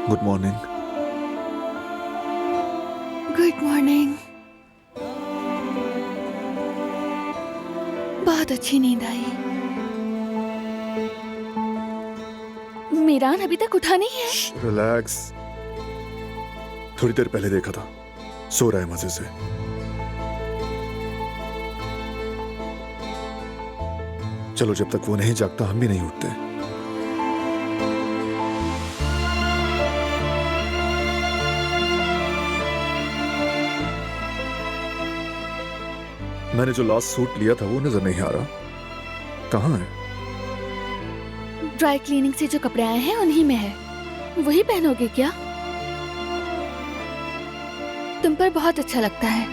Good morning. Good morning. बहुत अच्छी नींद आई। मीरान अभी तक उठा नहीं है। रिलैक्स। थोड़ी देर पहले देखा था, सो रहा है मजे से। चलो, जब तक वो नहीं जागता हम भी नहीं उठते। मैंने जो लास्ट सूट लिया था वो नजर नहीं आ रहा, कहाँ है? ड्राई क्लीनिंग से जो कपड़े आए हैं उन्हीं में है। वही पहनोगे क्या? तुम पर बहुत अच्छा लगता है।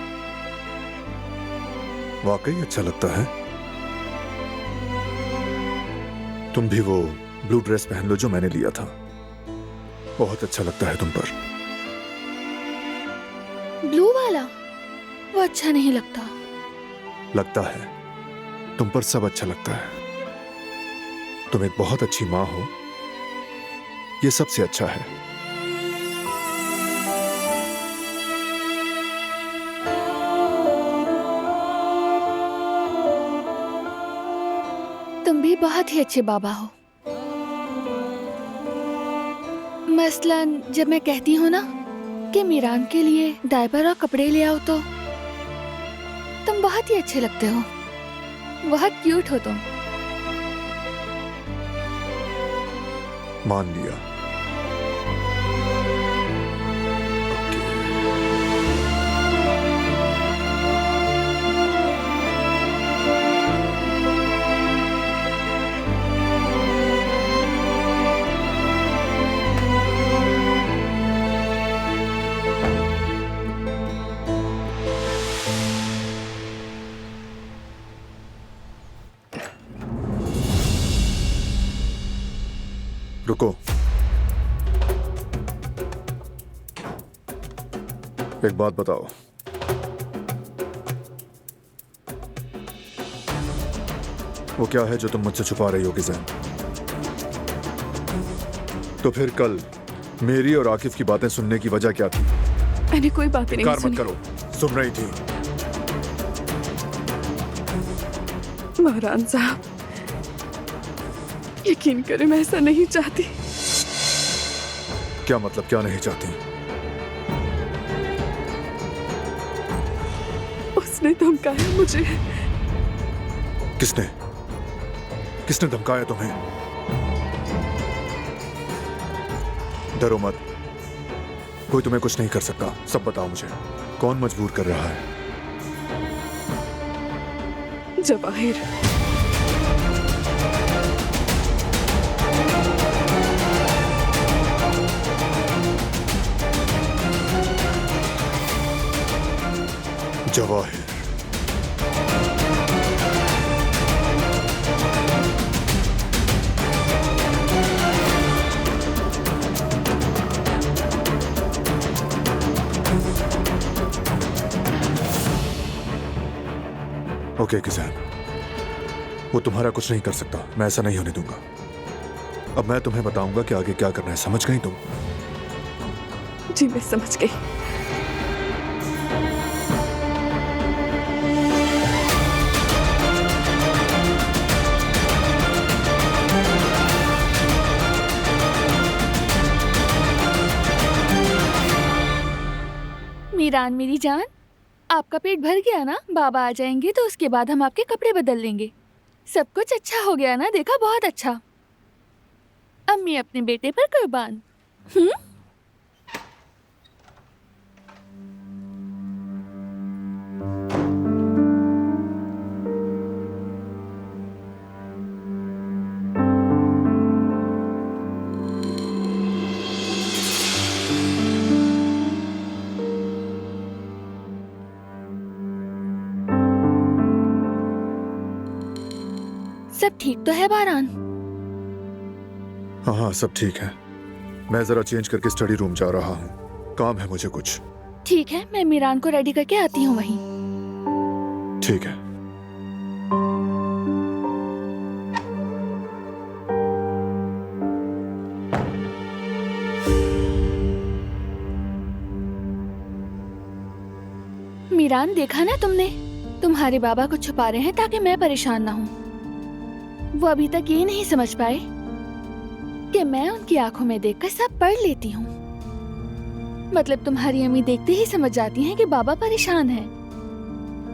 वाकई अच्छा लगता है। तुम भी वो ब्लू ड्रेस पहन लो जो मैंने लिया था, बहुत अच्छा लगता है तुम पर। ब्लू वाला? वो अच्छा नहीं लगता। लगता है, तुम पर सब अच्छा लगता है। तुम एक बहुत अच्छी माँ हो, ये सबसे अच्छा है। तुम भी बहुत ही अच्छे बाबा हो। मसलन जब मैं कहती हूँ ना कि मीरान के लिए डायपर और कपड़े ले आओ, तो तुम बहुत ही अच्छे लगते हो। बहुत क्यूट हो तुम। मान लिया। रुको, एक बात बताओ। वो क्या है जो तुम मुझसे छुपा रही हो गिज़ैन? तो फिर कल मेरी और आकिफ की बातें सुनने की वजह क्या थी? मैंने कोई बातें नहीं इनकार सुनी। मत करो, सुन रही थी। महरान साहब, यकीन करें मैं ऐसा नहीं चाहती। क्या मतलब क्या नहीं चाहती? उसने धमकाया मुझे। किसने? किसने धमकाया तुम्हें? डरो मत, कोई तुम्हें कुछ नहीं कर सकता। सब बताओ मुझे, कौन मजबूर कर रहा है? जवाहिर। जवाहिर। ओके गिज़ैन, वो तुम्हारा कुछ नहीं कर सकता। मैं ऐसा नहीं होने दूंगा। अब मैं तुम्हें बताऊंगा कि आगे क्या करना है, समझ गई तुम? जी मैं समझ गई। मीरान मेरी जान, आपका पेट भर गया ना? बाबा आ जाएंगे तो उसके बाद हम आपके कपड़े बदल लेंगे। सब कुछ अच्छा हो गया ना? देखा, बहुत अच्छा। अम्मी अपने बेटे पर कुर्बान। सब ठीक तो है बारान? हाँ हाँ, सब ठीक है। मैं जरा चेंज करके स्टडी रूम जा रहा हूँ, काम है मुझे कुछ। ठीक है, मैं मीरान को रेडी करके आती हूँ वहीं। ठीक है। मीरान, देखा ना तुमने, तुम्हारे बाबा को छुपा रहे हैं ताकि मैं परेशान ना हूँ। वो अभी तक ये नहीं समझ पाए कि मैं उनकी आंखों में देखकर सब पढ़ लेती हूँ। मतलब तुम्हारी अम्मी देखते ही समझ जाती हैं कि बाबा परेशान हैं।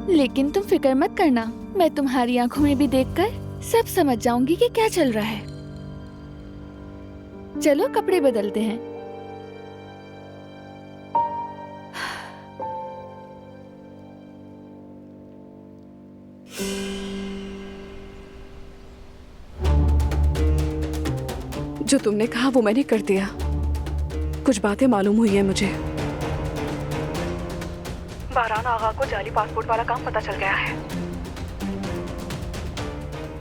लेकिन तुम फिक्र मत करना, मैं तुम्हारी आंखों में भी देखकर सब समझ जाऊंगी कि क्या चल रहा है। चलो कपड़े बदलते हैं। जो तुमने कहा वो मैंने कर दिया। कुछ बातें मालूम हुई है मुझे। बारान आगा को जाली पासपोर्ट वाला काम पता चल गया है।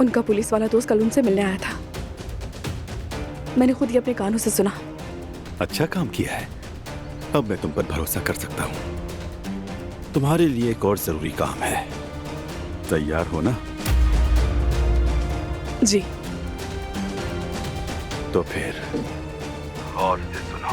उनका पुलिस वाला दोस्त कल उनसे मिलने आया था। मैंने खुद ही अपने कानों से सुना। अच्छा काम किया है। अब मैं तुम पर भरोसा कर सकता हूँ। तुम्हारे लिए एक और जरूरी काम है। तैयार हो ना? जी। तो फिर और से सुनो।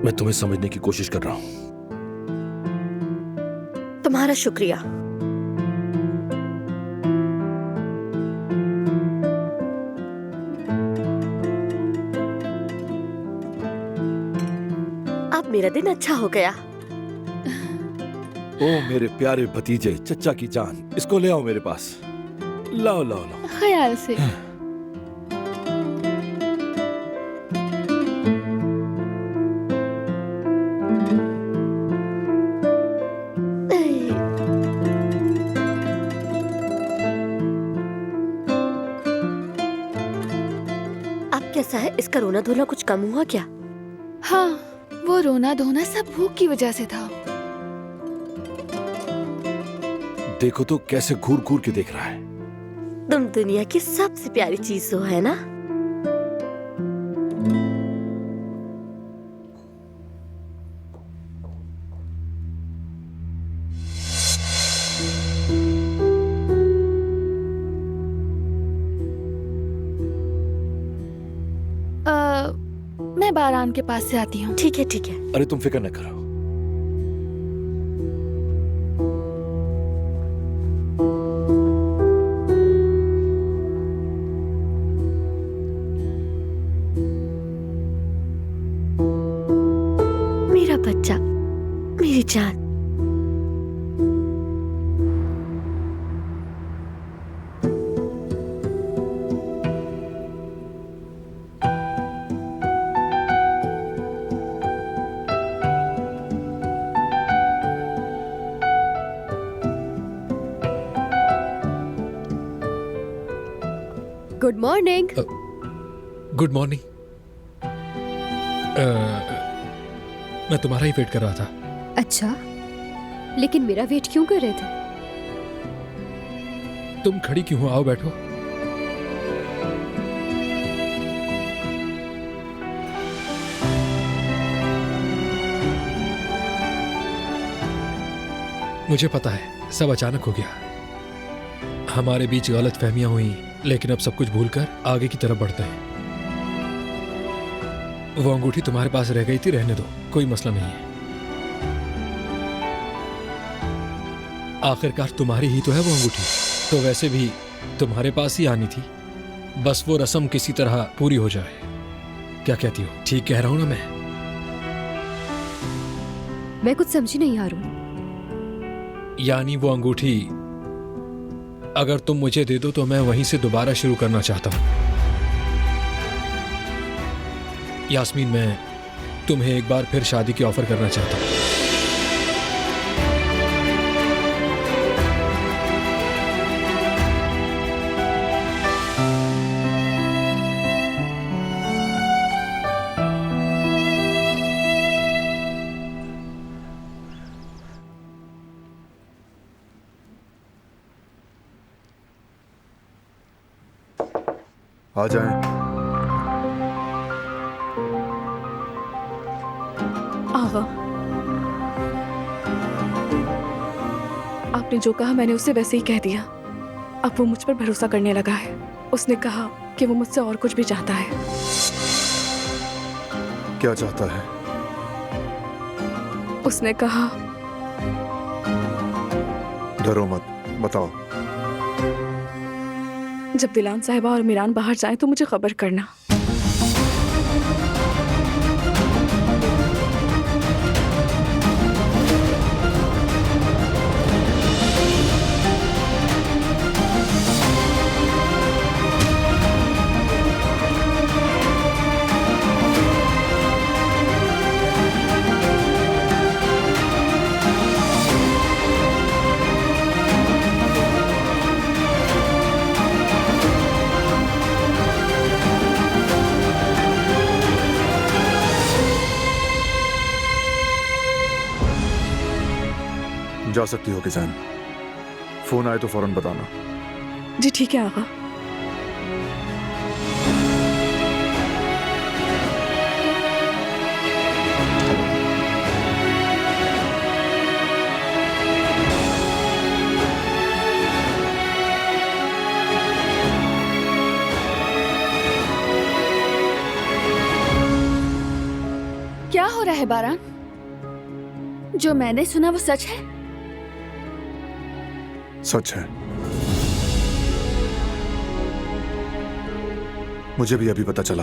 मैं तुम्हें समझने की कोशिश कर रहा हूं। तुम्हारा शुक्रिया। अब मेरा दिन अच्छा हो गया। ओ मेरे प्यारे भतीजे, चचा की जान, इसको ले आओ मेरे पास। लाओ लाओ लाओ। ख्याल से। अब कैसा है? इसका रोना धोना कुछ कम हुआ क्या? हाँ, वो रोना धोना सब भूख की वजह से था। देखो तो कैसे घूर घूर के देख रहा है। तुम दुनिया की सबसे प्यारी चीज हो, है ना? मैं बारान के पास से आती हूँ। ठीक है ठीक है। अरे तुम फिक्र न करो। मेरा बच्चा, मेरी जान। Good morning. Good morning. मैं तुम्हारा ही वेट कर रहा था। अच्छा, लेकिन मेरा वेट क्यों कर रहे थे? तुम खड़ी क्यों हो? आओ बैठो। मुझे पता है सब अचानक हो गया। हमारे बीच गलत फहमियां हुई, लेकिन अब सब कुछ भूलकर आगे की तरफ बढ़ते हैं। वो अंगूठी तुम्हारे पास रह गई थी, रहने दो, कोई मसला नहीं है। आखिरकार तुम्हारी ही तो है वो अंगूठी, तो वैसे भी तुम्हारे पास ही आनी थी। बस वो रस्म किसी तरह पूरी हो जाए। क्या कहती हो? ठीक कह रहा हूं ना मैं? मैं कुछ समझी नहीं हारून। यानी वो अंगूठी अगर तुम मुझे दे दो तो मैं वहीं से दोबारा शुरू करना चाहता हूं। यास्मीन, मैं तुम्हें एक बार फिर शादी की ऑफर करना चाहता हूं। आ जाएं। आगा। आपने जो कहा मैंने उसे वैसे ही कह दिया। अब वो मुझ पर भरोसा करने लगा है। उसने कहा कि वो मुझसे और कुछ भी चाहता है। क्या चाहता है? उसने कहा, डरो मत, बताओ। जब दिलान साहिबा और मीरान बाहर जाएं तो मुझे खबर करना। जा सकती हो किसान। फोन आए तो फौरन बताना। जी ठीक है आगा। क्या हो रहा है बारान? जो मैंने सुना वो सच है? सच है। मुझे भी अभी पता चला।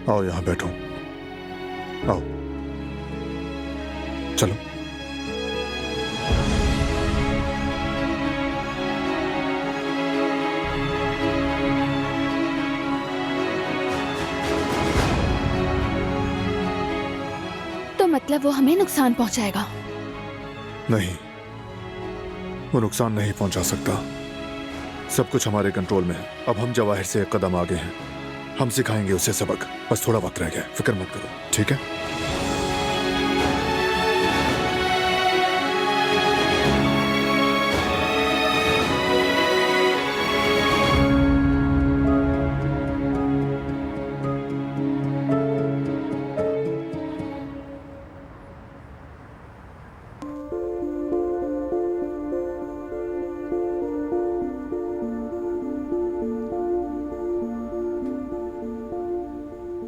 आओ यहां बैठो। आओ चलो। तो मतलब वो हमें नुकसान पहुंचाएगा? नहीं, वो नुकसान नहीं पहुंचा सकता। सब कुछ हमारे कंट्रोल में है। अब हम जवाहिर से एक कदम आगे हैं। हम सिखाएंगे उसे सबक। बस थोड़ा वक्त रह गया, फिक्र मत करो, ठीक है?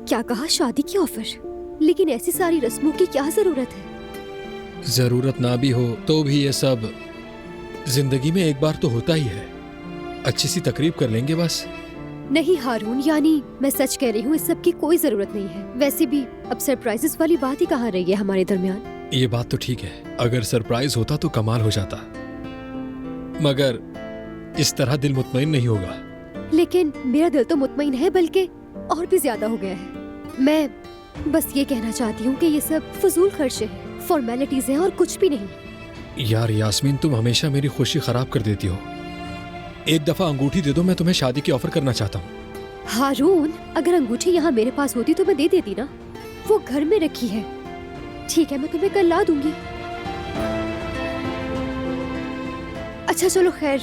क्या कहा? शादी की ऑफर? लेकिन ऐसी सारी रस्मों की क्या जरूरत है? जरूरत ना भी हो तो भी ये सब जिंदगी में एक बार तो होता ही है। अच्छी सी तकरीब कर लेंगे बस। नहीं हारून, यानी मैं सच कह रही हूँ, इस सब की कोई जरूरत नहीं है। वैसे भी अब सरप्राइजेस वाली बात ही कहाँ रही है हमारे दरमियान। ये बात तो ठीक है, अगर सरप्राइज होता तो कमाल हो जाता, मगर इस तरह दिल मुतमईन नहीं होगा। लेकिन मेरा दिल तो मुतमईन है, बल्कि और भी ज्यादा हो गया है। मैं बस ये कहना चाहती हूँ कि ये सब फजूल खर्चे हैं, फॉर्मेलिटीज हैं और कुछ भी नहीं। यार यास्मीन, तुम हमेशा मेरी खुशी खराब कर देती हो। एक दफा अंगूठी दे दो, मैं तुम्हें शादी की ऑफर करना चाहता हूँ। हारून, अगर अंगूठी यहाँ मेरे पास होती तो मैं दे देती ना। वो घर में रखी है। ठीक है, मैं तुम्हें कल ला दूंगी। अच्छा चलो खैर,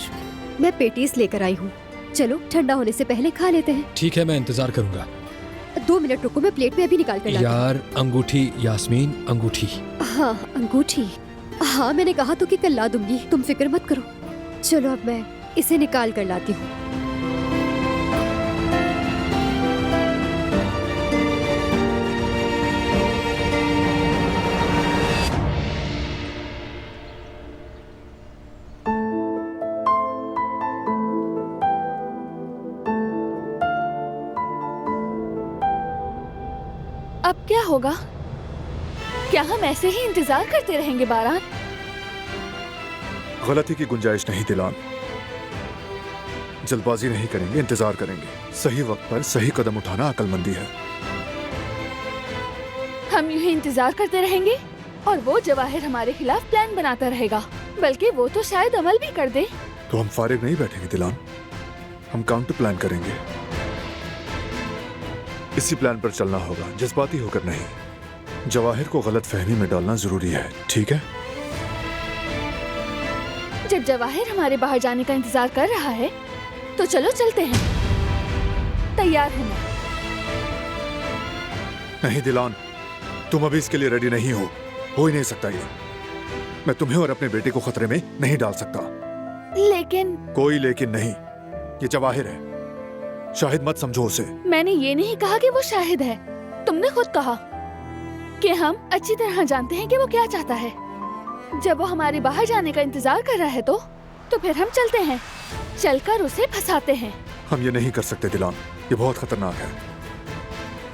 मैं पेटीज लेकर आई हूँ। चलो ठंडा होने से पहले खा लेते हैं। ठीक है, मैं इंतजार करूंगा। 2 मिनट रुको, मैं प्लेट में अभी निकाल कर लाती हूँ। यार अंगूठी यास्मीन, अंगूठी। हाँ अंगूठी, हाँ मैंने कहा तो कि कल ला दूंगी, तुम फिक्र मत करो। चलो अब मैं इसे निकाल कर लाती हूँ। अब क्या होगा? क्या हम ऐसे ही इंतजार करते रहेंगे बारान? गलती की गुंजाइश नहीं दिलान। जल्दबाजी नहीं करेंगे, इंतजार करेंगे। सही वक्त पर सही कदम उठाना अक्लमंदी है। हम यूं ही इंतजार करते रहेंगे और वो जवाहिर हमारे खिलाफ प्लान बनाता रहेगा, बल्कि वो तो शायद अमल भी कर दे। तो हम फारिग नहीं बैठेंगे दिलान, हम काउंटर प्लान करेंगे। इसी प्लान पर चलना होगा, जज्बाती होकर नहीं। जवाहिर को गलत फहमी में डालना जरूरी है, ठीक है? जब जवाहिर हमारे बाहर जाने का इंतजार कर रहा है तो चलो चलते हैं। तैयार हूँ मैं। नहीं दिलान, तुम अभी इसके लिए रेडी नहीं हो ही नहीं सकता ये। मैं तुम्हें और अपने बेटे को खतरे में नहीं डाल सकता। लेकिन कोई लेकिन नहीं, ये जवाहिर है, शाहिद मत समझो उसे। मैंने ये नहीं कहा कि वो शाहिद है। तुमने खुद कहा कि हम अच्छी तरह जानते हैं कि वो क्या चाहता है। जब वो हमारे बाहर जाने का इंतजार कर रहा है तो फिर हम चलते हैं, चलकर उसे फंसाते हैं। हम ये नहीं कर सकते दिलान, ये बहुत खतरनाक है।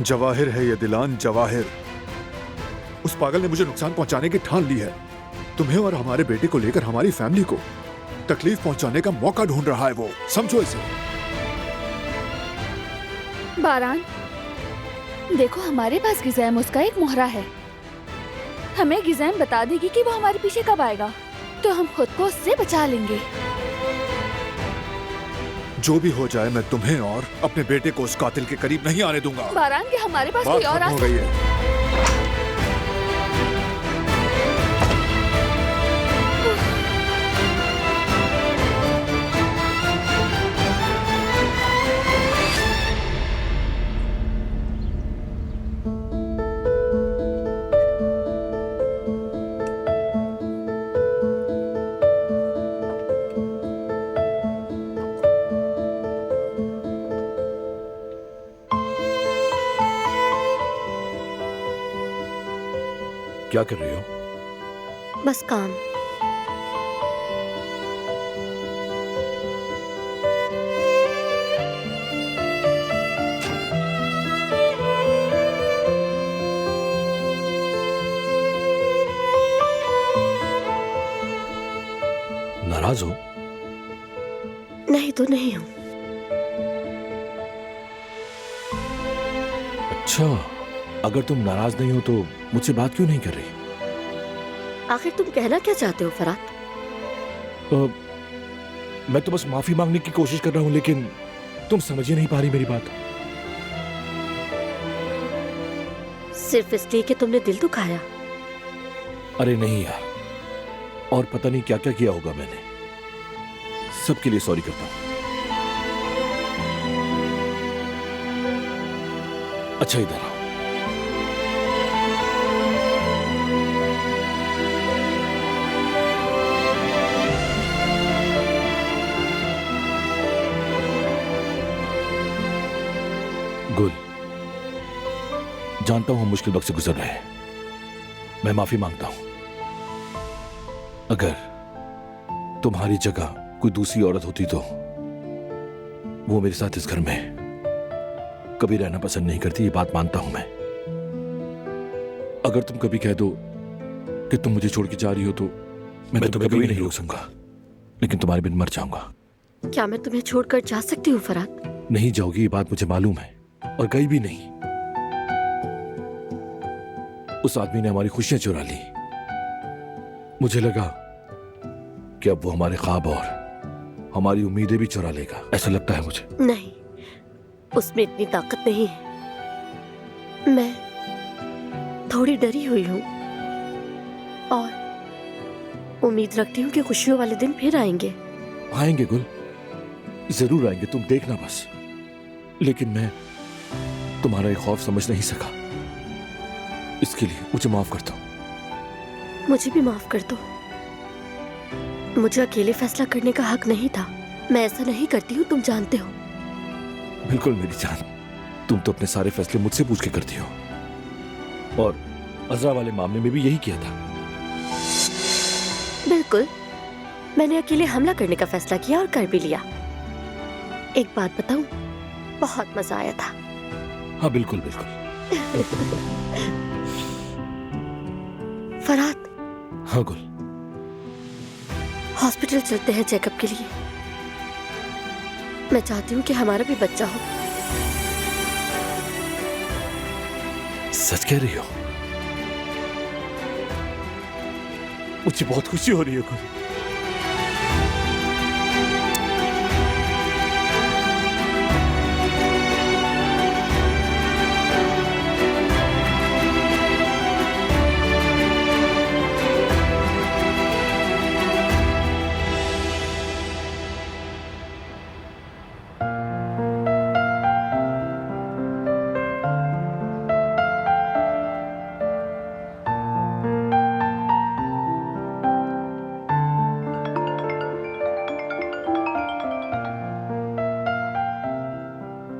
जवाहिर है ये दिलान, जवाहिर। उस पागल ने मुझे नुकसान पहुंचाने की ठान ली है। तुम्हें और हमारे बेटे को लेकर हमारी फैमिली को तकलीफ पहुंचाने का मौका ढूंढ रहा है वो, समझो इसे। बारान, देखो हमारे पास गिज़ैम उसका एक मोहरा है। हमें गिज़ैम बता देगी कि वो हमारे पीछे कब आएगा, तो हम खुद को उससे बचा लेंगे। जो भी हो जाए, मैं तुम्हें और अपने बेटे को उस कातिल के करीब नहीं आने दूंगा। बारान, कि हमारे पास बात कोई और खत्म हो रास्ता गई है। क्या कर रही हो? बस काम। नाराज हो? नहीं तो नहीं हूँ। अच्छा, अगर तुम नाराज नहीं हो तो मुझसे बात क्यों नहीं कर रही? आखिर तुम कहना क्या चाहते हो फरात? मैं तो बस माफी मांगने की कोशिश कर रहा हूं, लेकिन तुम समझ ही नहीं पा रही मेरी बात। सिर्फ इसलिए कि तुमने दिल दुखाया? अरे नहीं यार, और पता नहीं क्या क्या किया होगा मैंने। सबके लिए सॉरी करता हूं। अच्छा इधर आओ। गुल, जानता हूं हम मुश्किल वक्त से गुजर रहे हैं। मैं माफी मांगता हूं। अगर तुम्हारी जगह कोई दूसरी औरत होती तो वो मेरे साथ इस घर में कभी रहना पसंद नहीं करती, ये बात मानता हूं मैं। अगर तुम कभी कह दो कि तुम मुझे छोड़ के जा रही हो तो मैं तुम्हें कभी नहीं रोक सकूंगा, लेकिन तुम्हारे बिन मर जाऊंगा। क्या मैं तुम्हें छोड़कर जा सकती हूँ फरात? नहीं जाओगी, ये बात मुझे मालूम है, और गई भी नहीं। उस आदमी ने हमारी खुशियां चुरा ली। मुझे लगा कि अब वो हमारे ख्वाब और हमारी उम्मीदें भी चुरा लेगा, ऐसा लगता है मुझे। नहीं, उसमें इतनी ताकत नहीं है। मैं थोड़ी डरी हुई हूँ और उम्मीद रखती हूँ कि खुशियों वाले दिन फिर आएंगे। आएंगे गुल, जरूर आएंगे, तुम देखना बस। लेकिन मैं तुम्हारा ये खौफ समझ नहीं सका, इसके लिए मुझे माफ कर दो। मुझे भी माफ कर दो। मुझे अकेले फैसला करने का हक नहीं था। मैं ऐसा नहीं करती हूँ, तुम जानते हो। बिल्कुल मेरी जान, तुम तो अपने सारे फैसले मुझसे पूछ के करती हो, और अजरा वाले मामले में भी यही किया था। बिल्कुल, मैंने अकेले हमला करने का फैसला किया और कर भी लिया। एक बात बताऊं, बहुत मजा आया था। हाँ बिल्कुल बिल्कुल। फरात, हाँ गुल, हॉस्पिटल चलते हैं चेकअप के लिए। मैं चाहती हूँ कि हमारा भी बच्चा हो। सच कह रही हो? मुझे बहुत खुशी हो रही है गुल।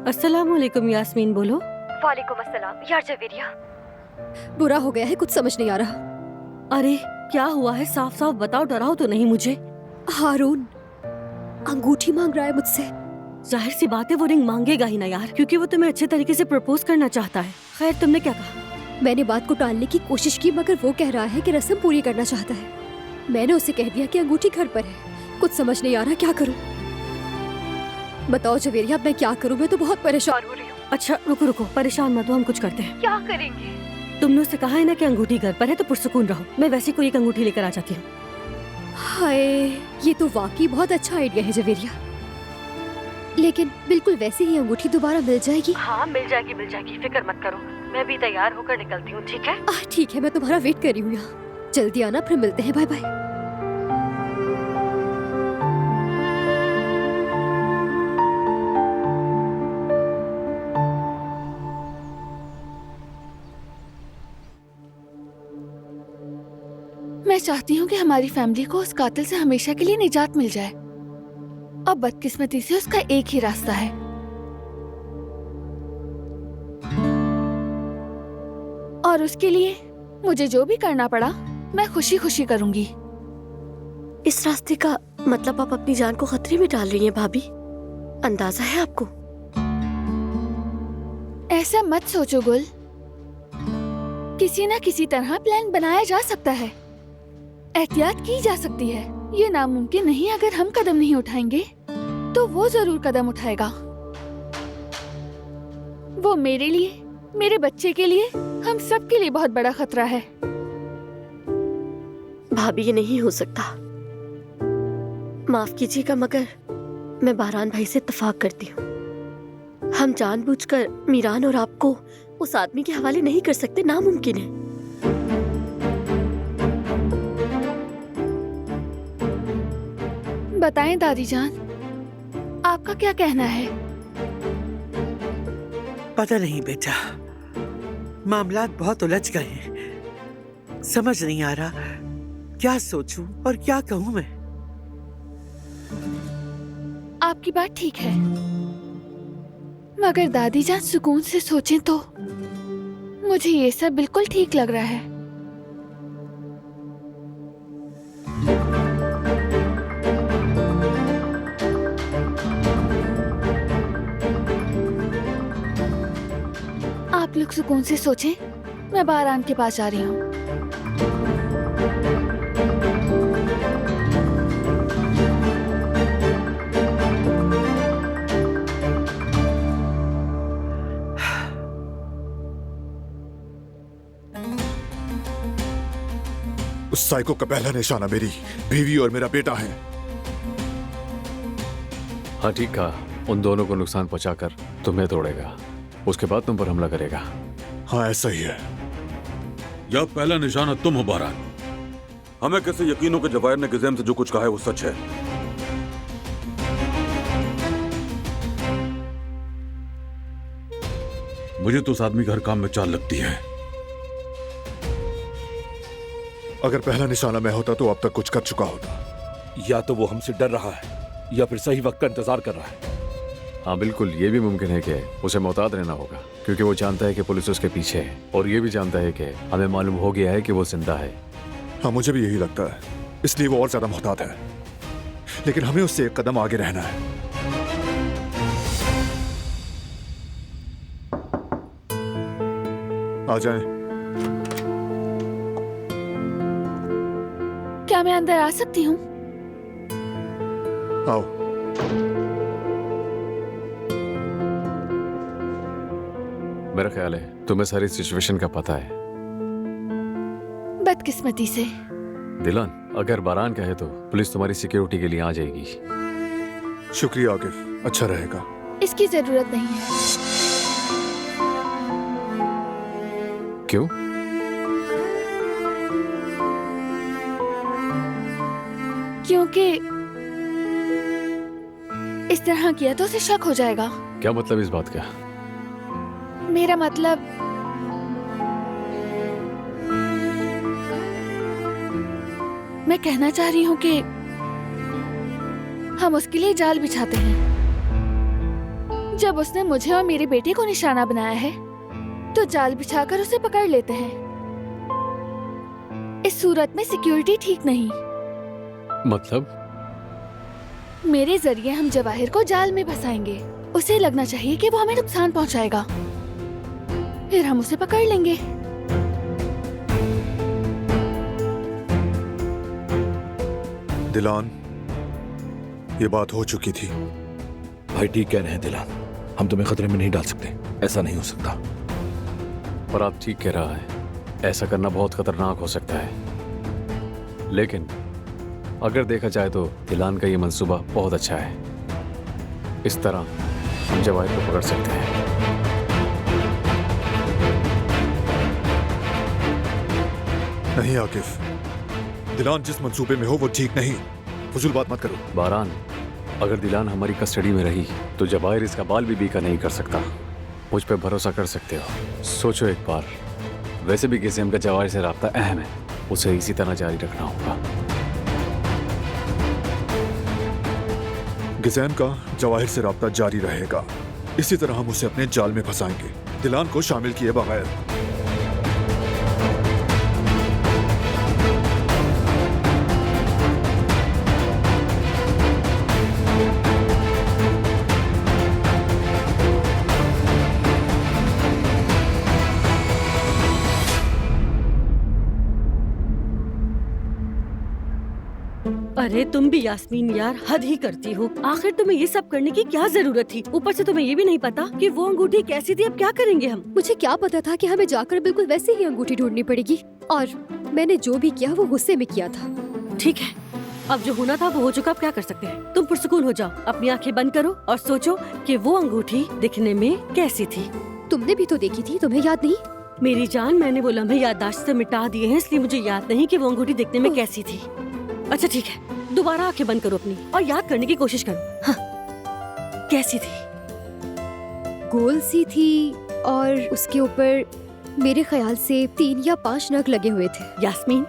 अस्सलाम वालेकुम यास्मीन, बोलो। वालेकुम अस्सलाम। यार जवेरिया, बुरा हो गया है, कुछ समझ नहीं आ रहा। अरे क्या हुआ है, साफ साफ बताओ, डराओ तो नहीं मुझे। हारून अंगूठी मांग रहा है मुझसे। जाहिर सी बात है वो रिंग मांगेगा ही ना यार, क्योंकि वो तुम्हें अच्छे तरीके से प्रपोज करना चाहता है। खैर तुमने क्या कहा? मैंने बात को टालने की कोशिश की, मगर वो कह रहा है कि रस्म पूरी करना चाहता है। मैंने उसे कह दिया कि अंगूठी घर पर है। कुछ समझ नहीं आ रहा, क्या करूं? बताओ जवेरिया, अब मैं क्या करूं? मैं तो बहुत परेशान हो रही हूँ। अच्छा रुको रुको, परेशान मत हो, हम कुछ करते हैं। क्या करेंगे? तुमने उससे कहा है ना कि अंगूठी घर पर है, तो पुरसुकून रहो। मैं वैसे कोई एक अंगूठी लेकर आ जाती हूँ। हाय, ये तो वाकई बहुत अच्छा आइडिया है जवेरिया। लेकिन बिल्कुल वैसे ही अंगूठी दोबारा मिल जाएगी? हाँ मिल जाएगी, फिक्र मत करो। मैं भी तैयार होकर निकलती हूँ, ठीक है? ठीक है, मैं तुम्हारा वेट कर रही हूँ यहाँ। जल्दी आना, फिर मिलते हैं। Bye bye. मैं चाहती हूँ कि हमारी फैमिली को उस कातिल से हमेशा के लिए निजात मिल जाए। और बदकिस्मती से उसका एक ही रास्ता है। और उसके लिए मुझे जो भी करना पड़ा, मैं खुशी खुशी करूंगी। इस रास्ते का मतलब आप अपनी जान को खतरे में डाल रही हैं भाभी, अंदाजा है आपको? ऐसा मत सोचो गुल, किसी न किसी तरह प्लान बनाया जा सकता है, एहतियात की जा सकती है। ये नामुमकिन नहीं, अगर हम कदम नहीं उठाएंगे तो वो जरूर कदम उठाएगा। वो मेरे लिए, मेरे बच्चे के लिए, हम सब के लिए बहुत बड़ा खतरा है। भाभी ये नहीं हो सकता, माफ कीजिएगा, मगर मैं बारान भाई से इत्तेफाक करती हूँ। हम जानबूझकर मीरान और आपको उस आदमी के हवाले नहीं कर सकते, नामुमकिन है। बताएं दादी जान, आपका क्या कहना है? पता नहीं बेटा, मामलात बहुत उलझ गए हैं। समझ नहीं आ रहा क्या सोचूं और क्या कहूं मैं। आपकी बात ठीक है, मगर दादी जान सुकून से सोचें तो मुझे ये सब बिल्कुल ठीक लग रहा है। आप लोग सुकून से सोचें, मैं बारान के पास जा रही हूँ। उस साइको का पहला निशाना मेरी बीवी और मेरा बेटा है। हाँ ठीक कहा, उन दोनों को नुकसान पहुंचाकर तुम्हें तोड़ेगा, उसके बाद तुम पर हमला करेगा। हाँ ऐसा ही है। यह पहला निशाना तुम हो बारान। हमें कैसे यकीन हो कि जवाहिर ने गिज़ैम से जो कुछ कहा है वो सच है? मुझे तो उस आदमी का हर काम में चाल लगती है। अगर पहला निशाना मैं होता तो अब तक कुछ कर चुका होता। या तो वो हमसे डर रहा है या फिर सही वक्त का इंतजार कर रहा है। हाँ बिल्कुल, ये भी मुमकिन है कि उसे मोहतात रहना होगा, क्योंकि वो जानता है कि पुलिस उसके पीछे है, और ये भी जानता है कि हमें मालूम हो गया है कि वो जिंदा है। हाँ मुझे भी यही लगता है, इसलिए वो और ज्यादा मोहतात है। लेकिन हमें उससे एक कदम आगे रहना है। आ जाएं। क्या मैं अंदर आ सकती हूँ? आओ। मेरा ख्याल है तुम्हें सारी सिचुएशन का पता है। बदकिस्मती से। दिलान, अगर बारान कहे तो पुलिस तुम्हारी सिक्योरिटी के लिए आ जाएगी। शुक्रिया आकिफ, अच्छा रहेगा। इसकी जरूरत नहीं है। क्यों? क्योंकि इस तरह किया तो उसे शक हो जाएगा। क्या मतलब इस बात का? मेरा मतलब मैं कहना चाह रही हूँ कि हम उसके लिए जाल बिछाते हैं। जब उसने मुझे और मेरे बेटे को निशाना बनाया है तो जाल बिछाकर उसे पकड़ लेते हैं। इस सूरत में सिक्योरिटी ठीक नहीं। मतलब? मेरे जरिए हम जवाहिर को जाल में फंसाएंगे। उसे लगना चाहिए कि वो हमें नुकसान पहुंचाएगा, फिर हम उसे पकड़ लेंगे। दिलान, ये बात हो चुकी थी। भाई ठीक कह रहे हैं दिलान, हम तुम्हें खतरे में नहीं डाल सकते, ऐसा नहीं हो सकता। और आप ठीक कह रहा है, ऐसा करना बहुत खतरनाक हो सकता है। लेकिन अगर देखा जाए तो दिलान का ये मंसूबा बहुत अच्छा है। इस तरह हम जवाहिर को पकड़ सकते हैं। नहीं आकिफ, दिलान जिस मंसूबे में हो वो ठीक नहीं। फजूल बात मत करो। बारान, अगर दिलान हमारी कस्टडी में रही तो जवाहिर इसका बाल भी बीका नहीं कर सकता। मुझ पे भरोसा कर सकते हो। सोचो एक बार, वैसे भी गिसेम का जवाहिर से राब्ता अहम है, उसे इसी तरह जारी रखना होगा। गिसेम का जवाहिर से राब्ता जारी रहेगा। इसी तरह हम उसे अपने जाल में फंसाएंगे, दिलान को शामिल किए बगैर। अरे तुम भी यास्मीन यार, हद ही करती हो। आखिर तुम्हें ये सब करने की क्या जरूरत थी? ऊपर से तुम्हें ये भी नहीं पता कि वो अंगूठी कैसी थी। अब क्या करेंगे हम? मुझे क्या पता था कि हमें जाकर बिल्कुल वैसे ही अंगूठी ढूंढनी पड़ेगी, और मैंने जो भी किया वो गुस्से में किया था। ठीक है, अब जो होना था वो हो चुका। अब क्या कर सकते हैं? तुम पुरसुकून हो जाओ, अपनी आंखें बंद करो और सोचो कि वो अंगूठी दिखने में कैसी थी। तुमने भी तो देखी थी, तुम्हें याद नहीं? मेरी जान, मैंने वो लम्हे याददाश्त से मिटा दिए हैं, इसलिए मुझे याद नहीं कि वो अंगूठी दिखने में कैसी थी। अच्छा ठीक है, दोबारा आंखें बंद करो अपनी और याद करने की कोशिश करो। हाँ, कैसी थी? गोल सी थी और उसके ऊपर मेरे ख्याल से 3 या 5 नग लगे हुए थे। यास्मीन,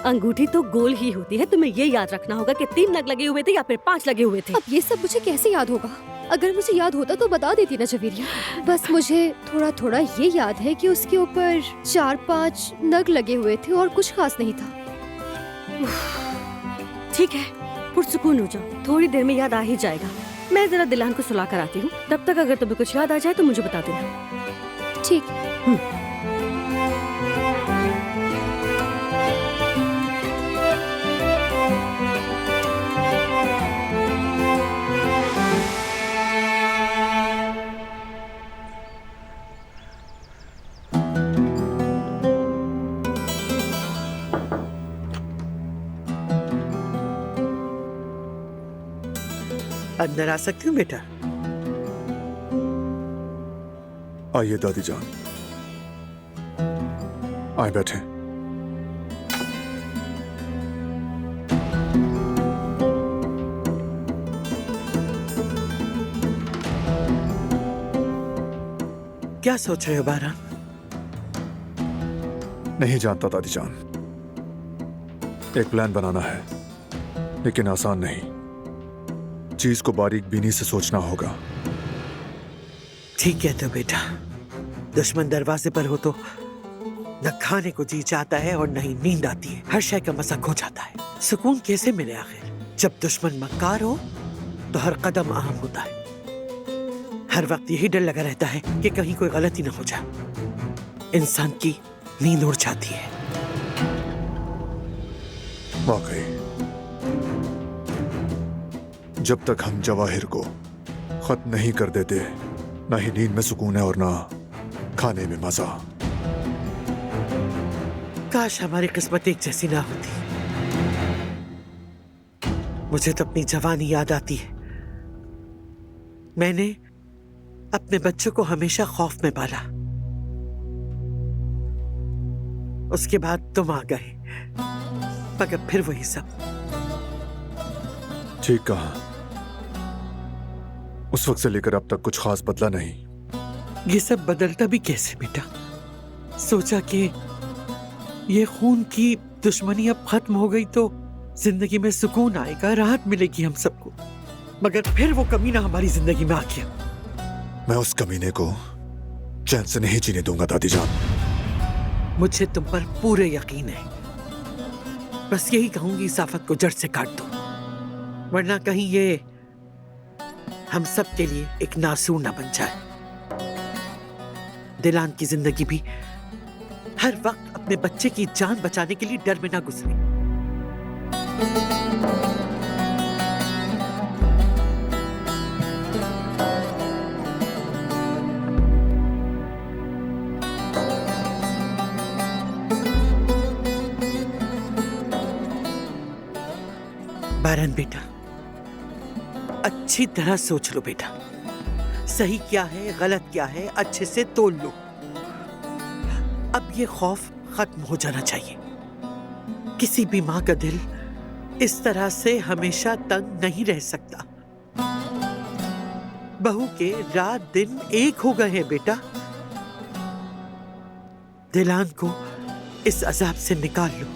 अंगूठी तो गोल ही होती है। तुम्हें ये याद रखना होगा कि 3 नग लगे हुए थे या फिर 5 लगे हुए थे। अब ये सब मुझे कैसे याद होगा? अगर मुझे याद होता तो बता देती ना जवेरिया। बस मुझे थोड़ा थोड़ा ये याद है कि उसके ऊपर 4-5 नग लगे हुए थे और कुछ खास नहीं था। ठीक है, पुरसुकून हो जाओ, थोड़ी देर में याद आ ही जाएगा। मैं जरा दिलान को सुला कर आती हूँ, तब तक अगर तुम्हें कुछ याद आ जाए तो मुझे बता देना। ठीक। अंदर आ सकती हूँ बेटा? आइए दादी जान, आए बैठे। क्या सोच रहे हो बारान? नहीं जानता दादी जान। एक प्लान बनाना है, लेकिन आसान नहीं। चीज को बारीक बीनी से सोचना होगा। ठीक है तो बेटा, दुश्मन दरवाजे पर हो तो न खाने को जी चाहता है और न ही नींद आती है। हर शय का मजा खो जाता है। सुकून कैसे मिले आखिर? जब दुश्मन मक्कार हो तो हर कदम अहम होता है। हर वक्त यही डर लगा रहता है कि कहीं कोई गलती न हो जाए। इंसान की नींद उड़ जाती है। वाकई, जब तक हम जवाहिर को खत्म नहीं कर देते, ना ही नींद में सुकून है और ना खाने में मजा। काश हमारी किस्मत एक जैसी ना होती। मुझे तो अपनी जवानी याद आती है। मैंने अपने बच्चों को हमेशा खौफ में पाला। उसके बाद तुम आ गए, मगर फिर वही सब। ठीक कहा। उस वक्त से लेकर अब तक कुछ खास बदला नहीं। ये सब बदलता भी कैसे बेटा? सोचा कि ये खून की दुश्मनी अब खत्म हो गई तो जिंदगी में सुकून आएगा, राहत मिलेगी हम सबको। मगर फिर वो कमीना हमारी जिंदगी में आ गया। मैं उस कमीने को चैन से नहीं जीने दूंगा दादी जान। मुझे तुम पर पूरे यकीन है। बस यही कहूंगी, इस आफत को जड़ से काट दो, वरना कहीं ये हम सब के लिए एक नासूर न बन जाए। दिलान की जिंदगी भी हर वक्त अपने बच्चे की जान बचाने के लिए डर में ना गुजरे। बारन बेटा, अच्छी तरह सोच लो बेटा, सही क्या है गलत क्या है अच्छे से तोल लो। अब ये खौफ खत्म हो जाना चाहिए। किसी भी माँ का दिल इस तरह से हमेशा तंग नहीं रह सकता। बहू के रात दिन एक हो गए हैं बेटा। दिलान को इस अजाब से निकाल लो।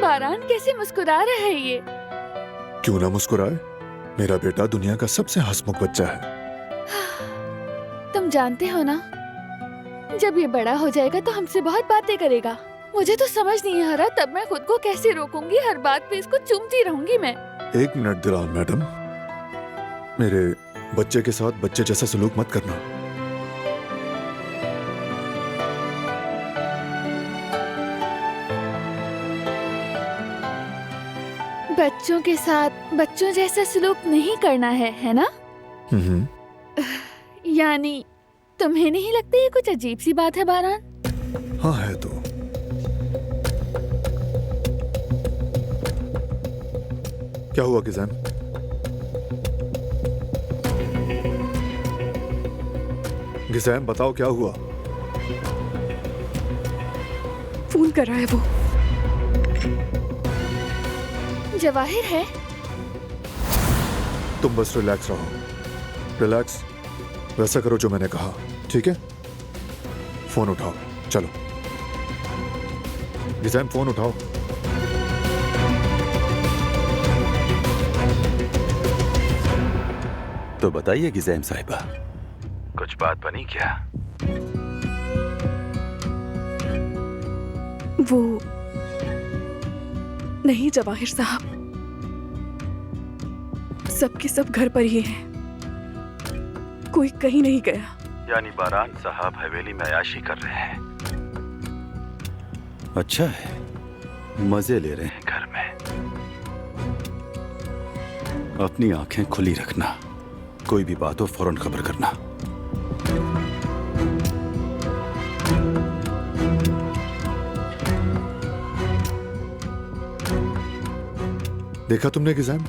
बारान कैसे मुस्कुरा रहा है ये। क्यों ना मुस्कुराए, मेरा बेटा दुनिया का सबसे हंसमुख बच्चा है। तुम जानते हो ना, जब ये बड़ा हो जाएगा तो हमसे बहुत बातें करेगा। मुझे तो समझ नहीं आ रहा तब मैं खुद को कैसे रोकूंगी। हर बात पे इसको चूमती रहूंगी मैं। 1 मिनट दिलान मैडम, मेरे बच्चे के साथ बच्चे जैसा सलूक मत करना। बच्चों के साथ बच्चों जैसा सलूक नहीं करना है ना? यानी तुम्हें नहीं लगता ये कुछ अजीब सी बात है बारान? हाँ है तो। क्या हुआ गिज़ैम? गिज़ैम बताओ क्या हुआ? फोन कर रहा है वो। जवाहिर है। तुम बस रिलैक्स रहो, रिलैक्स। वैसा करो जो मैंने कहा, ठीक है? फोन उठाओ, चलो। गिज़ैम फोन उठाओ। तो बताइए गिज़ैम साहिबा, कुछ बात बनी क्या? वो नहीं जवाहिर साहब, सबके सब घर पर ही हैं, कोई कहीं नहीं गया। यानी बारान साहब हवेली में अयाशी कर रहे हैं। अच्छा है, मजे ले रहे हैं घर में। अपनी आंखें खुली रखना, कोई भी बात हो फौरन खबर करना। देखा तुमने गिज़ैम,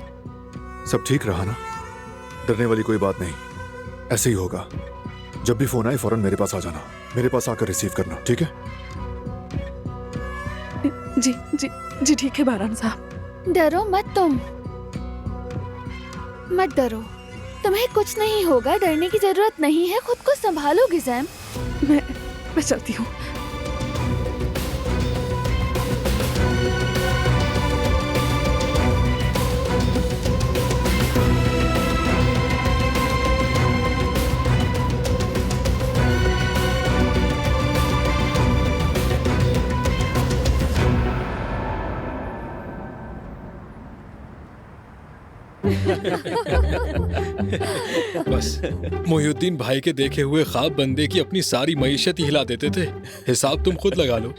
सब ठीक रहा ना? डरने वाली कोई बात नहीं, ऐसे ही होगा। जब भी फोन आए फौरन मेरे पास आ जाना, मेरे पास आकर रिसीव करना, ठीक है? जी जी जी ठीक है बारान साहब। डरो मत तुम, मत डरो, तुम्हें कुछ नहीं होगा, डरने की जरूरत नहीं है। खुद को संभालो गिज़ैम। मैं चलती हूँ। बस मोहिउद्दीन भाई के देखे हुए ख्वाब बंदे की अपनी सारी मईशत ही हिला देते थे। हिसाब तुम खुद लगा लो।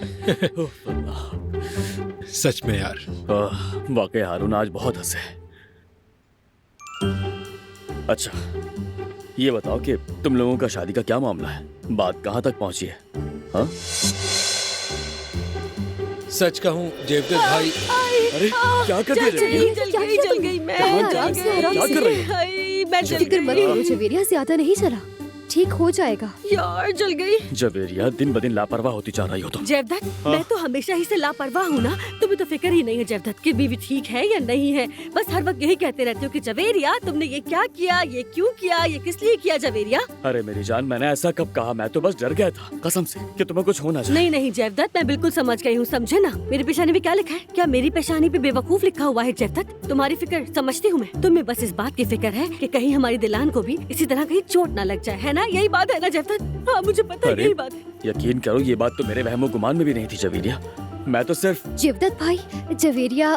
सच में यार। वाकई हारून आज बहुत हंसे। अच्छा ये बताओ कि तुम लोगों का शादी का क्या मामला है? बात कहाँ तक पहुंची है? हाँ? सच कहूँ जेवदेत भाई। अरे क्या कर रही है? जल गई मैं। क्या कर रही है? मैं जल फिक्र मत गई। करो जवेरिया, ज्यादा नहीं चला, ठीक हो जाएगा। यार जल गई। जवेरिया दिन ब दिन लापरवाह होती जा रही हो तुम। जयवदत्त मैं तो हमेशा ही से लापरवाह हूँ ना। तुम्हें तो फिक्र ही नहीं है जयवदत्त की बीवी ठीक है या नहीं है। बस हर वक्त यही कहते रहते हो कि जवेरिया तुमने ये क्या किया, ये क्यों किया, ये किस लिए किया जवेरिया। अरे मेरी जान, मैंने ऐसा कब कहा? मैं तो बस डर गया था कसम से कि तुम्हें कुछ होना चाहिए। नहीं नहीं जयवदत्त, मैं बिल्कुल समझ गई हूँ, समझे ना। मेरी पेशानी पे क्या लिखा है? क्या मेरी पेशानी पे बेवकूफ लिखा हुआ है जयवदत्त? तुम्हारी फिक्र समझती हूँ मैं। तुम्हें बस इस बात की फिक्र है कि कहीं हमारी दिलान को भी इसी तरह कहीं चोट ना लग जाए, है ना? यही बात है ना जयवदत्त? हाँ मुझे पता है, अरे, यही बात है। यकीन करो ये बात तो मेरे वहमो गुमान में भी नहीं थी जवेरिया। मैं तो सिर्फ जेवदत्त भाई, जवेरिया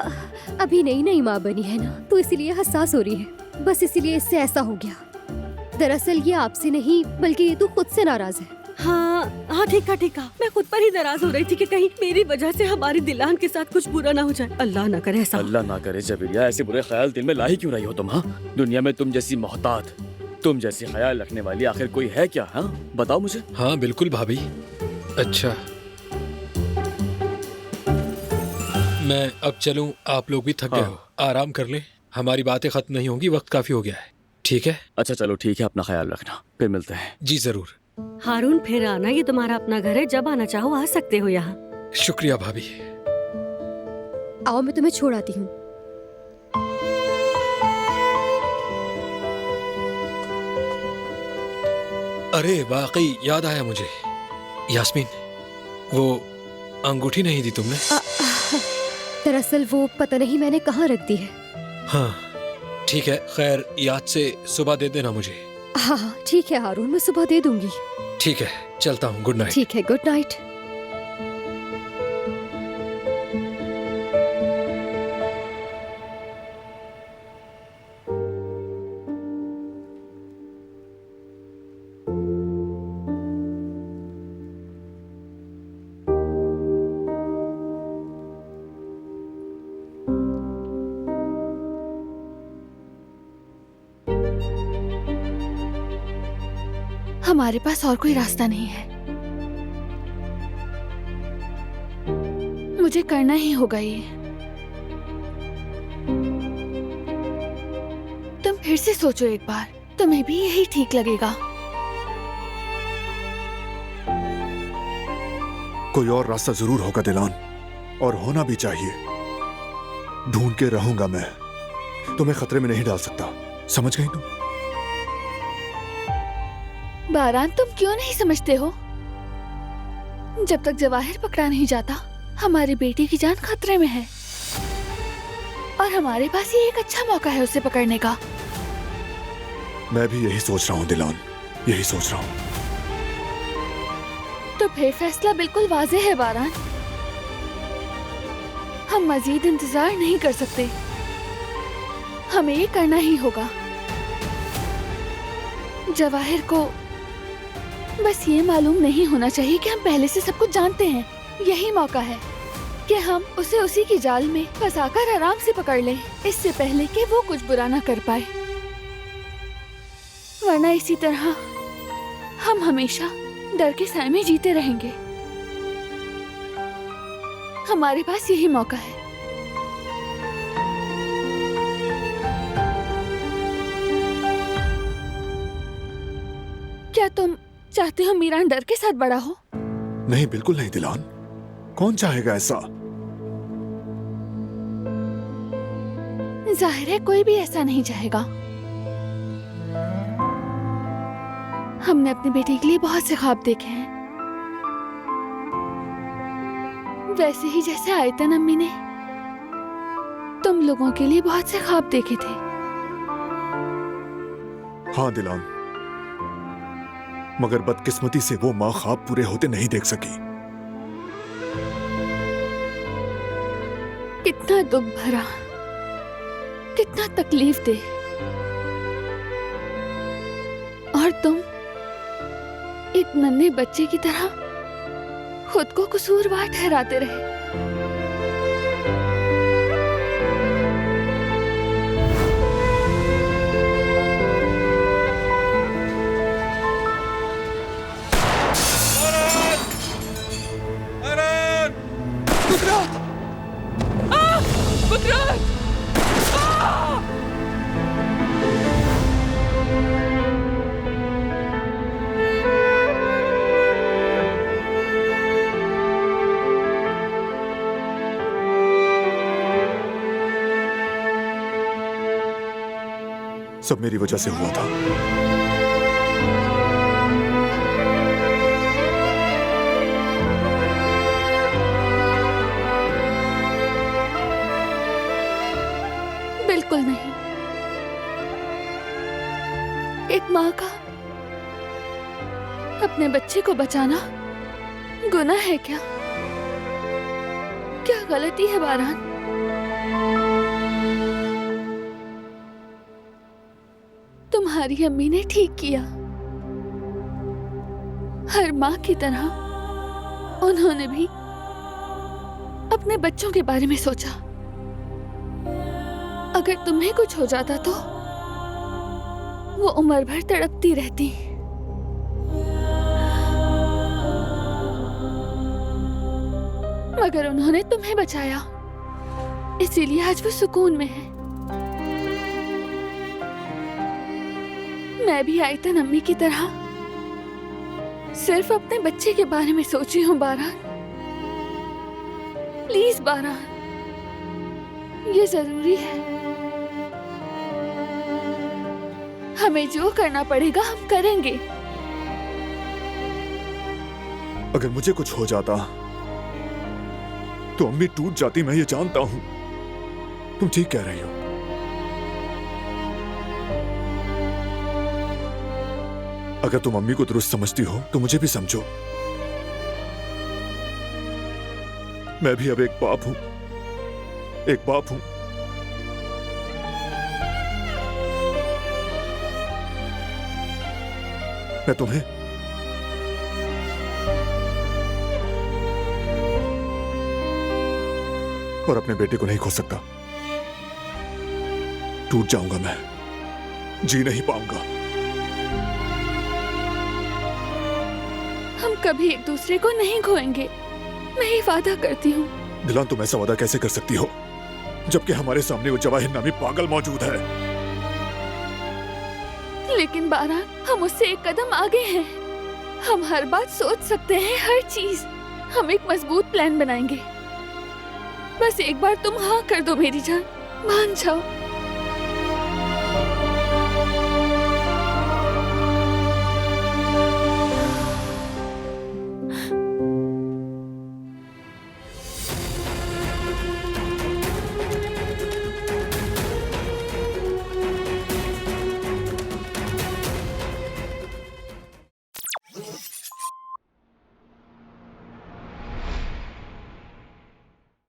अभी नई नई माँ बनी है ना, तो इसीलिए हसास हो रही है। बस इसीलिए इससे ऐसा हो गया। दरअसल ये आपसे नहीं बल्कि ये तो खुद से नाराज है। हाँ हाँ ठीक है। मैं खुद पर ही नाराज हो रही थी कि कहीं मेरी वजह से हमारी दिलान के साथ कुछ बुरा ना हो जाए। अल्लाह ना करे ऐसा। अल्लाह ना करे जवेरिया, ऐसे बुरे ख्याल दिल में ला ही क्यों रही हो तुम? हाँ, दुनिया में तुम जैसी मोहतात, तुम जैसी ख्याल रखने वाली आखिर कोई है क्या? हाँ बताओ मुझे। हाँ बिल्कुल भाभी। अच्छा मैं अब चलूं? आप लोग भी थक गए हो, आराम कर लें। हमारी बातें खत्म नहीं होंगी, वक्त काफी हो गया है। ठीक है? अच्छा चलो ठीक है, अपना ख्याल रखना, फिर मिलते हैं। जी जरूर। हारून फिर आना, ये तुम्हारा अपना घर है, जब आना चाहो आ सकते हो यहाँ। शुक्रिया भाभी। आओ मैं तुम्हें छोड़ आती हूँ। अरे वाकई याद आया मुझे, यास्मीन वो अंगूठी नहीं दी तुमने? दरअसल वो पता नहीं मैंने कहाँ रख दी है। हाँ ठीक है, खैर याद से सुबह दे देना मुझे। हाँ ठीक है हारून, मैं सुबह दे दूंगी। ठीक है, चलता हूँ। Good night. ठीक है, गुड नाइट। हमारे पास और कोई रास्ता नहीं है, मुझे करना ही होगा ये। तुम फिर से सोचो एक बार, तुम्हें भी यही ठीक लगेगा। कोई और रास्ता जरूर होगा दिलान, और होना भी चाहिए। ढूंढ के रहूंगा मैं, तुम्हें खतरे में नहीं डाल सकता, समझ गई तुम? बारान तुम क्यों नहीं समझते हो? जब तक जवाहिर पकड़ा नहीं जाता, हमारी बेटी की जान खतरे में है, और हमारे पास ये एक अच्छा मौका है उसे पकड़ने का। मैं भी यही सोच रहा हूँ दिलान, यही सोच रहा हूँ। तो फिर फैसला बिल्कुल वाज़ेह है बारान, हम मजीद इंतजार नहीं कर सकते, हमें ये करना ही होगा। जवाहिर को बस ये मालूम नहीं होना चाहिए कि हम पहले से सब कुछ जानते हैं। यही मौका है कि हम उसे उसी की जाल में फंसाकर आराम से पकड़ लें, इससे पहले कि वो कुछ बुरा ना कर पाए। वरना इसी तरह हम हमेशा डर के साए में जीते रहेंगे। हमारे पास यही मौका है। क्या तुम चाहते हो मीरान डर के साथ बड़ा हो? नहीं, बिल्कुल नहीं दिलान, कौन चाहेगा ऐसा? जाहिर है कोई भी ऐसा नहीं चाहेगा। हमने अपनी बेटी के लिए बहुत से ख्वाब देखे हैं, वैसे ही जैसे आयतन अम्मी ने तुम लोगों के लिए बहुत से ख्वाब देखे थे। हाँ दिलान, मगर बदकिस्मती से वो माँ ख्वाब पूरे होते नहीं देख सकी। कितना दुख भरा कितना तकलीफ दे, और तुम एक नन्हे बच्चे की तरह खुद को कसूरवार ठहराते रहे। सब मेरी वजह से हुआ था। बिल्कुल नहीं। एक माँ का अपने बच्चे को बचाना गुनाह है क्या? क्या गलती है बारान? तुम्हारी अम्मी ने ठीक किया। हर माँ की तरह उन्होंने भी अपने बच्चों के बारे में सोचा। अगर तुम्हें कुछ हो जाता तो वो उम्र भर तड़पती रहती। मगर उन्होंने तुम्हें बचाया, इसीलिए आज वो सुकून में है। मैं भी आयतन अम्मी की तरह सिर्फ अपने बच्चे के बारे में सोची हूँ बारान। प्लीज बारान, ये जरूरी है। हमें जो करना पड़ेगा हम करेंगे। अगर मुझे कुछ हो जाता तो अम्मी टूट जाती, मैं ये जानता हूं। तुम ठीक कह रही हो। अगर तुम अम्मी को दुरुस्त समझती हो तो मुझे भी समझो। मैं भी अब एक बाप हूं, एक बाप हूं। मैं तुम्हें और अपने बेटे को नहीं खो सकता। टूट जाऊंगा, मैं जी नहीं पाऊंगा। हम कभी एक दूसरे को नहीं खोएंगे, मैं ये वादा करती हूँ। दिलान, तुम ऐसा वादा कैसे कर सकती हो जबकि हमारे सामने वो जवाहिर नामी पागल मौजूद है? लेकिन बारान, हम उससे एक कदम आगे हैं। हम हर बात सोच सकते हैं, हर चीज। हम एक मजबूत प्लान बनाएंगे। बस एक बार तुम हाँ कर दो मेरी जान, मान जाओ।